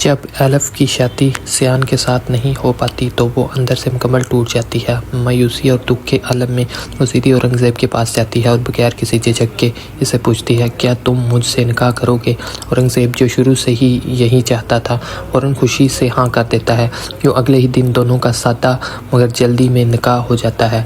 جب الف کی شادی سیان کے ساتھ نہیں ہو پاتی تو وہ اندر سے مکمل ٹوٹ جاتی ہے۔ مایوسی اور دکھ کے عالم میں وہ سیدھی اورنگزیب کے پاس جاتی ہے اور بغیر کسی جھجک کے اسے پوچھتی ہے، کیا تم مجھ سے نکاح کرو گے؟ اورنگزیب جو شروع سے ہی یہی چاہتا تھا فوراً خوشی سے ہاں کر دیتا ہے۔ یوں اگلے ہی دن دونوں کا سادہ مگر جلدی میں نکاح ہو جاتا ہے۔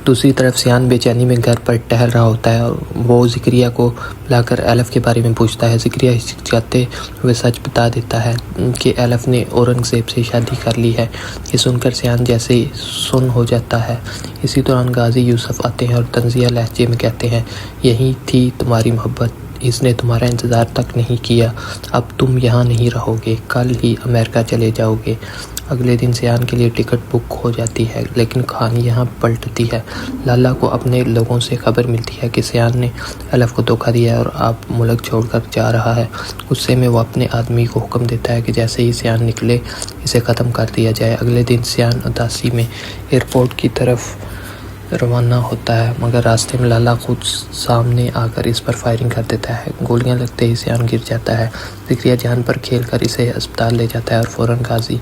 دوسری طرف سیان بے چینی میں گھر پر ٹہل رہا ہوتا ہے اور وہ زکریا کو بلا کر الف کے بارے میں پوچھتا ہے۔ زکریا ہچکچاتے ہوئے سچ بتا دیتا ہے کہ الف نے اورنگزیب سے شادی کر لی ہے۔ یہ سن کر سیان جیسے سن ہو جاتا ہے۔ اسی دوران غازی یوسف آتے ہیں اور طنزیہ لہجے میں کہتے ہیں، یہی تھی تمہاری محبت، اس نے تمہارا انتظار تک نہیں کیا، اب تم یہاں نہیں رہو گے، کل ہی امریکہ چلے جاؤ گے۔ اگلے دن سیان کے لیے ٹکٹ بک ہو جاتی ہے، لیکن کہانی یہاں پلٹتی ہے۔ لالا کو اپنے لوگوں سے خبر ملتی ہے کہ سیان نے الف کو دھوکہ دیا ہے اور اب ملک چھوڑ کر جا رہا ہے۔ غصے میں وہ اپنے آدمی کو حکم دیتا ہے کہ جیسے ہی سیان نکلے اسے ختم کر دیا جائے۔ اگلے دن سیان اداسی میں ایئرپورٹ کی طرف روانہ ہوتا ہے، مگر راستے میں لالا خود سامنے آ کر اس پر فائرنگ کر دیتا ہے۔ گولیاں لگتے ہی سیان گر جاتا ہے۔ زکریا جان پر کھیل کر اسے اسپتال لے جاتا ہے اور فوراً غازی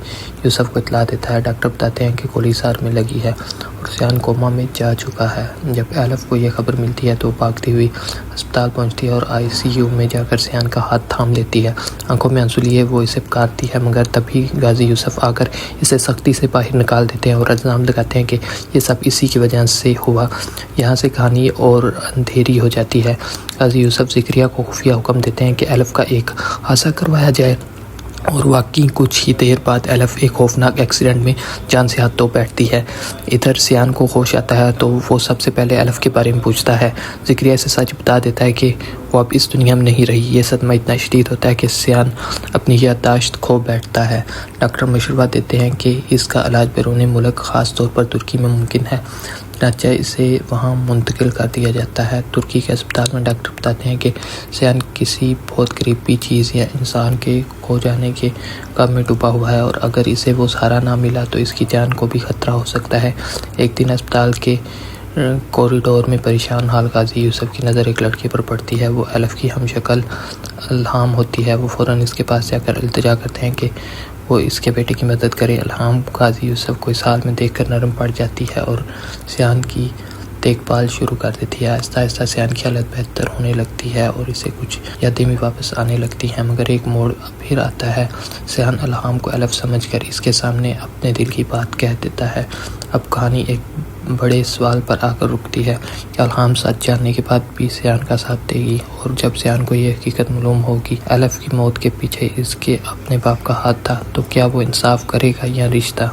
یوسف کو اطلاع دیتا ہے۔ ڈاکٹر بتاتے ہیں کہ گولی سر میں لگی ہے اور سیان کوما میں جا چکا ہے۔ جب الف کو یہ خبر ملتی ہے تو وہ بھاگتی ہوئی اسپتال پہنچتی ہے اور ICU میں جا کر سیان کا ہاتھ تھام لیتی ہے۔ آنکھوں میں آنسو لیے وہ اسے پکارتی ہے، مگر تبھی غازی یوسف آ کر اسے سختی سے باہر نکال دیتے ہیں اور الزام لگاتے ہیں کہ یہ سب اسی کی وجہ سے ہوا۔ یہاں سے کہانی اور اندھیری ہو جاتی ہے۔ غازی یوسف زکریا کو خفیہ حکم دیتے ہیں کہ الف کا ایک حادثہ کروایا جائے اور واقعی کچھ ہی دیر بعد الف ایک خوفناک ایکسیڈنٹ میں جان سے ہاتھ دھو بیٹھتی ہے۔ ادھر سیان کو ہوش آتا ہے تو وہ سب سے پہلے الف کے بارے میں پوچھتا ہے۔ زکریا اسے سچ بتا دیتا ہے کہ وہ اب اس دنیا میں نہیں رہی۔ یہ صدمہ اتنا شدید ہوتا ہے کہ سیان اپنی یادداشت کھو بیٹھتا ہے۔ ڈاکٹر مشورہ دیتے ہیں کہ اس کا علاج بیرون ملک خاص طور پر ترکی میں ممکن ہے، چنانچہ اسے وہاں منتقل کر دیا جاتا ہے۔ ترکی کے اسپتال میں ڈاکٹر بتاتے ہیں کہ سیان کسی بہت قریبی چیز یا انسان کے کھو جانے کے غم میں ڈوبا ہوا ہے اور اگر اسے وہ سہارا نہ ملا تو اس کی جان کو بھی خطرہ ہو سکتا ہے۔ ایک دن اسپتال کے کوریڈور میں پریشان حال غازی یوسف کی نظر ایک لڑکے پر پڑتی ہے۔ وہ الف کی ہم شکل الہام ہوتی ہے۔ وہ فوراً اس کے پاس جا کر التجا کرتے ہیں کہ وہ اس کے بیٹے کی مدد کرے۔ الہام غازی یوسف کو اس حال میں دیکھ کر نرم پڑ جاتی ہے اور سیان کی دیکھ بھال شروع کر دیتی ہے۔ آہستہ آہستہ سیان کی حالت بہتر ہونے لگتی ہے اور اسے کچھ یادیں بھی واپس آنے لگتی ہیں، مگر ایک موڑ پھر آتا ہے۔ سیان الہام کو الف سمجھ کر اس کے سامنے اپنے دل کی بات کہہ دیتا ہے۔ اب کہانی ایک بڑے سوال پر آ کر رکتی ہے کہ الہام سچ جاننے کے بعد بھی سیان کا ساتھ دے گی، اور جب سیان کو یہ حقیقت معلوم ہوگی الف کی موت کے پیچھے اس کے اپنے باپ کا ہاتھ تھا تو کیا وہ انصاف کرے گا یا رشتہ